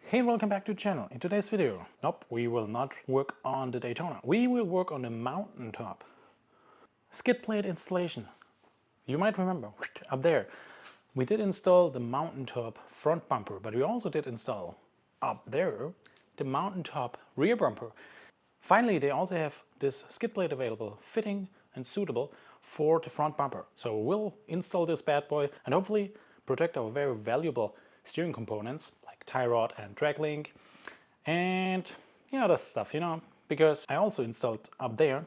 Hey and welcome back to the channel. In today's video, nope, we will not work on the Daytona. We will work on the mountaintop. Skid plate installation. You might remember, up there, we did install the mountaintop front bumper, but we also did install up there the mountaintop rear bumper. Finally, they also have this skid plate available, fitting and suitable for the front bumper. So we'll install this bad boy and hopefully protect our very valuable steering components like tie rod and drag link and other stuff, because I also installed up there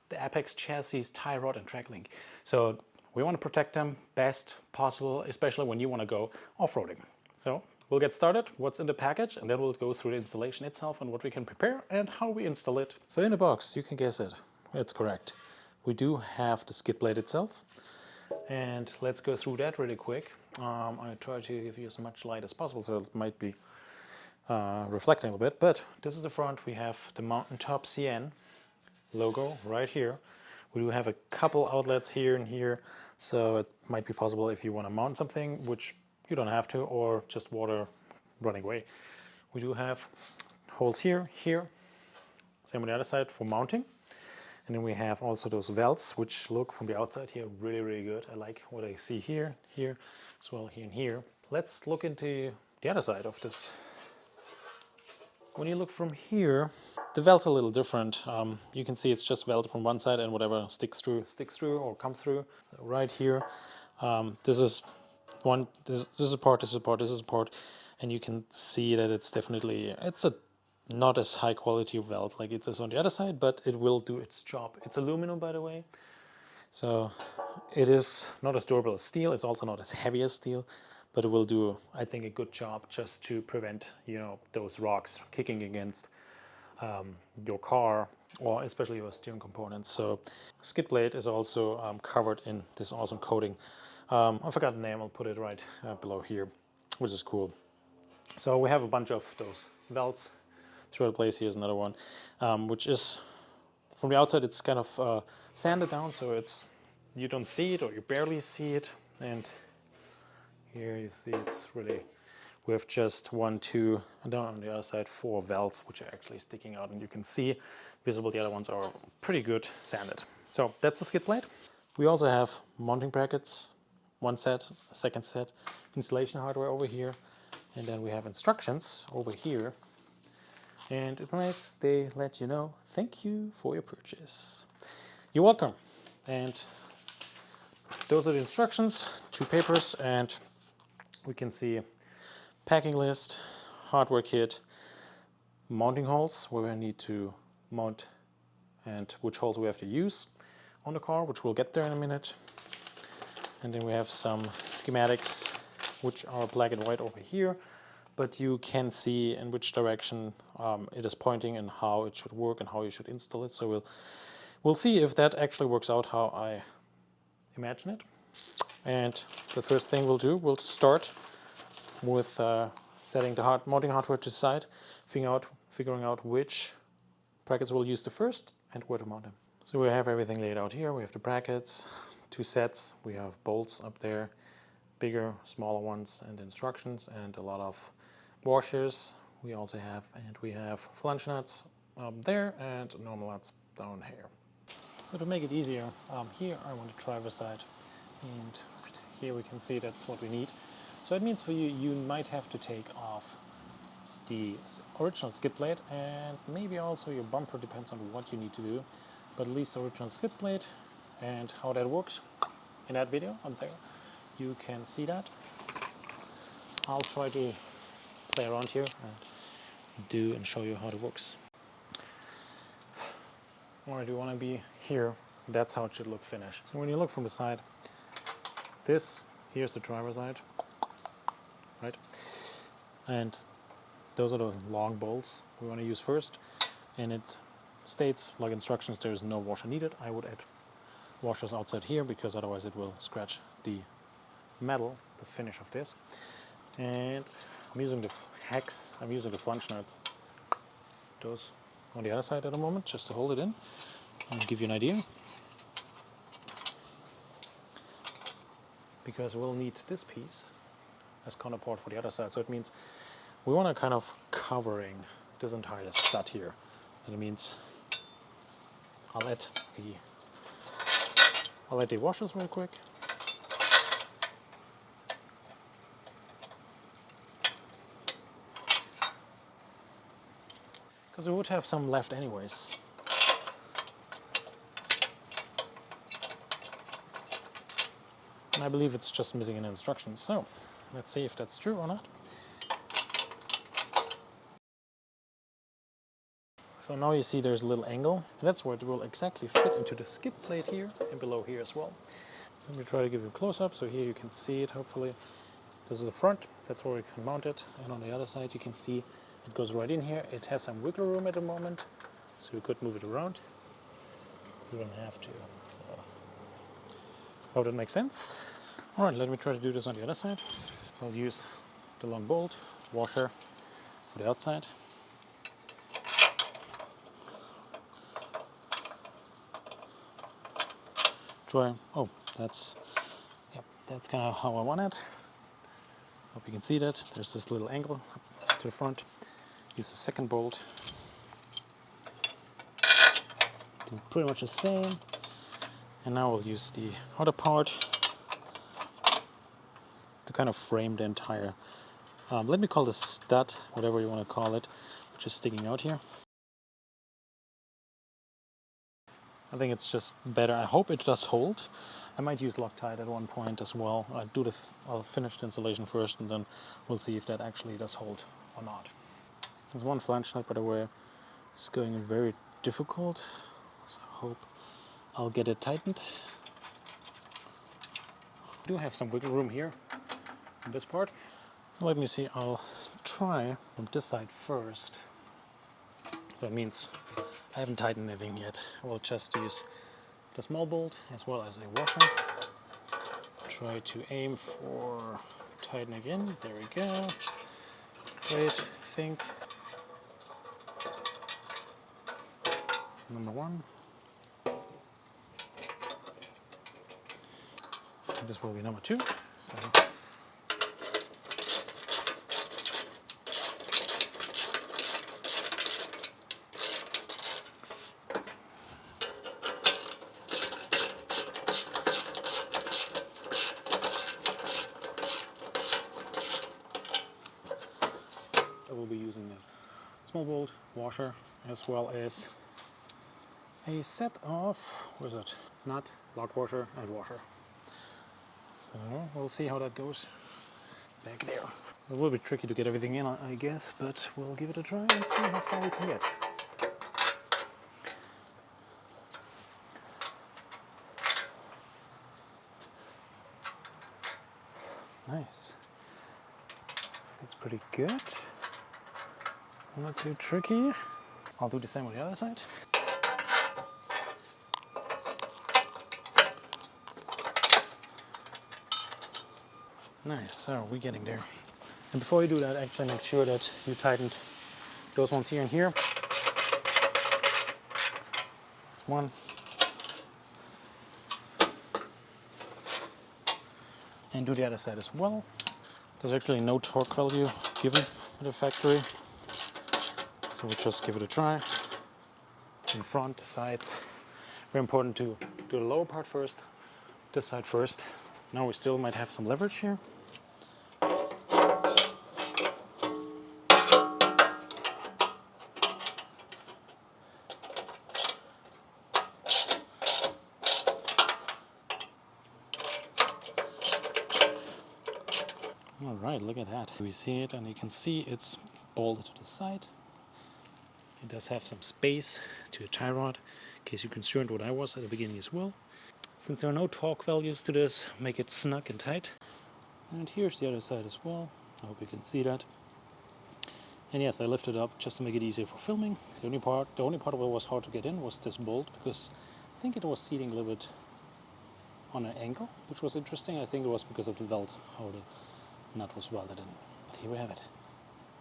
the Apex chassis tie rod and drag link. So we want to protect them best possible, especially when you want to go off-roading. So we'll get started, what's in the package, and then we'll go through the installation itself and what we can prepare and how we install it. So in the box, you can guess it. It's correct. We do have the skid plate itself. And let's go through that really quick. I try to give you as much light as possible, so it might be reflecting a little bit. But this is the front. We have the MTNTOPCN logo right here. We do have a couple outlets here and here, so it might be possible if you want to mount something, which you don't have to, or just water running away. We do have holes here, here. Same on the other side for mounting. And then we have also those welds, which look from the outside here really, really good. I like what I see here, here, as well here and here. Let's look into the other side of this. When you look from here, the weld's a little different. You can see it's just welded from one side and whatever sticks through or comes through. So right here, this is one, this is a part, this is a part, this is a part. And you can see that it's definitely, it's a not as high quality weld like it is on the other side, but it will do its job. It's aluminum, by the way, so it is not as durable as steel. It's also not as heavy as steel, but it will do, I think, a good job just to prevent those rocks kicking against your car or especially your steering components. So skid plate is also covered in this awesome coating. I forgot the name. I'll put it right below here, which is cool. So we have a bunch of those welds throughout the place. Here's another one, which is from the outside it's kind of sanded down, so it's you don't see it or you barely see it. And here you see it's really, we have just 1, 2, and down on the other side 4 welds which are actually sticking out, and you can see visible the other ones are pretty good sanded. So that's the skid plate. We also have mounting brackets, one set, a second set, installation hardware over here, and then we have instructions over here. And it's nice, they let you know, thank you for your purchase. You're welcome. And those are the instructions, 2 papers, and we can see packing list, hardware kit, mounting holes, where we need to mount and which holes we have to use on the car, which we'll get there in a minute. And then we have some schematics, which are black and white over here. But you can see in which direction it is pointing and how it should work and how you should install it. So we'll see if that actually works out how I imagine it. And the first thing we'll do, we'll start with setting the mounting hardware to the side, figuring out which brackets we'll use the first and where to mount them. So we have everything laid out here. We have the brackets, 2 sets. We have bolts up there, bigger, smaller ones, and instructions, and a lot of washers we also have, and we have flange nuts up there and normal nuts down here. So to make it easier, here I want the driver's side, and here we can see that's what we need. So it means for you, you might have to take off the original skid plate and maybe also your bumper, depends on what you need to do, but at least the original skid plate and how that works in that video up there. You can see that. I'll try to play around here and do and show you how it works. Or do you want to be here? That's how it should look finished. So when you look from the side, here's the driver's side, right? And those are the long bolts we want to use first. And it states, like instructions, there is no washer needed. I would add washers outside here because otherwise it will scratch the metal, the finish of this. And I'm using the hex, I'm using the flange nuts, those on the other side at the moment, just to hold it in and give you an idea. Because we'll need this piece as counterpart for the other side, so it means we want to kind of covering this entire stud here. And it means I'll add the washers real quick. Because we would have some left anyways. And I believe it's just missing an instruction. So let's see if that's true or not. So now you see there's a little angle, and that's where it will exactly fit into the skid plate here and below here as well. Let me try to give you a close-up, so here you can see it, hopefully. This is the front, that's where we can mount it, and on the other side you can see it goes right in here. It has some wiggle room at the moment, so you could move it around. You don't have to. So, hope that makes sense. Alright, let me try to do this on the other side. So I'll use the long bolt, washer for the outside. Try. Oh, that's kind of how I want it. Hope you can see that. There's this little angle to the front. Use the second bolt. Do pretty much the same. And now we'll use the other part to kind of frame the entire. Let me call this stud, whatever you want to call it, which is sticking out here. I think it's just better. I hope it does hold. I might use Loctite at one point as well. I'll finish the installation first, and then we'll see if that actually does hold or not. There's one flange nut, by the way. It's going very difficult, so I hope I'll get it tightened. I do have some wiggle room here in this part. So let me see. I'll try from this side first. That means I haven't tightened anything yet. I will just use the small bolt as well as a washer. Try to aim for tightening again. There we go. Great. Think. Number one. And this will be number two. So I will be using a small bolt washer as well as a set of, where's it? Nut, lock washer and washer. So we'll see how that goes back there. It will be tricky to get everything in, I guess, but we'll give it a try and see how far we can get. Nice. That's pretty good. Not too tricky. I'll do the same on the other side. Nice, so we're getting there. And before you do that, actually make sure that you tightened those ones here and here. That's one. And do the other side as well. There's actually no torque value given at the factory. So we'll just give it a try. In front, the sides. Very important to do the lower part first, this side first. Now we still might have some leverage here. Alright, look at that. We see it, and you can see it's bolted to the side. It does have some space to a tie rod, in case you're concerned what I was at the beginning as well. Since there are no torque values to this, make it snug and tight. And here's the other side as well. I hope you can see that. And yes, I lifted it up just to make it easier for filming. The only part that was hard to get in was this bolt, because I think it was seating a little bit on an angle, which was interesting. I think it was because of the weld, how the nut was welded in. But here we have it.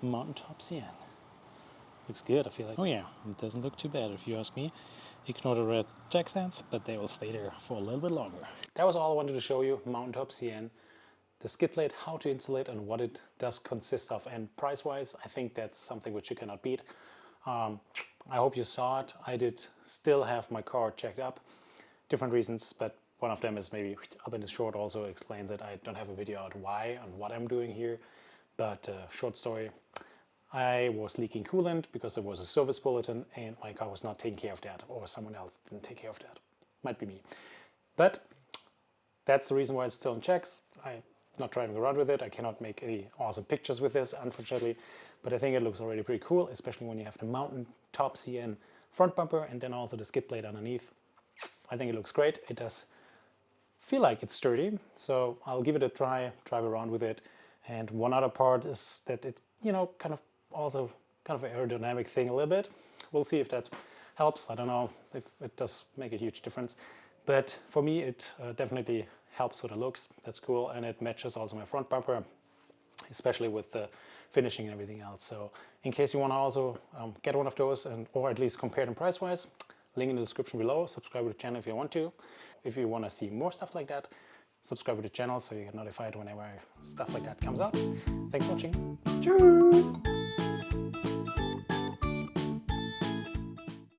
MTNTOPCN. Looks good, I feel like. Oh yeah, it doesn't look too bad if you ask me. Ignore the red jack stands, but they will stay there for a little bit longer. That was all I wanted to show you, MTNTOPCN. the skid plate, how to install it and what it does consist of. And price-wise, I think that's something which you cannot beat. I hope you saw it. I did still have my car checked up. Different reasons, but one of them is maybe up in the short also explains that I don't have a video out why and what I'm doing here. But short story, I was leaking coolant because there was a service bulletin and my car was not taking care of that, or someone else didn't take care of that. Might be me. But that's the reason why it's still in checks. I'm not driving around with it. I cannot make any awesome pictures with this, unfortunately. But I think it looks already pretty cool, especially when you have the MTNTOPCN front bumper and then also the skid plate underneath. I think it looks great. It does feel like it's sturdy, so I'll give it a try, drive around with it. And one other part is that it, kind of also kind of an aerodynamic thing a little bit. We'll see if that helps. I don't know if it does make a huge difference, but for me it definitely helps with the looks. That's cool, and it matches also my front bumper, especially with the finishing and everything else. So in case you want to also get one of those, or at least compare them price-wise, link in the description below. Subscribe to the channel if you want to. If you want to see more stuff like that, subscribe to the channel so you get notified whenever stuff like that comes out. Thanks for watching. Cheers!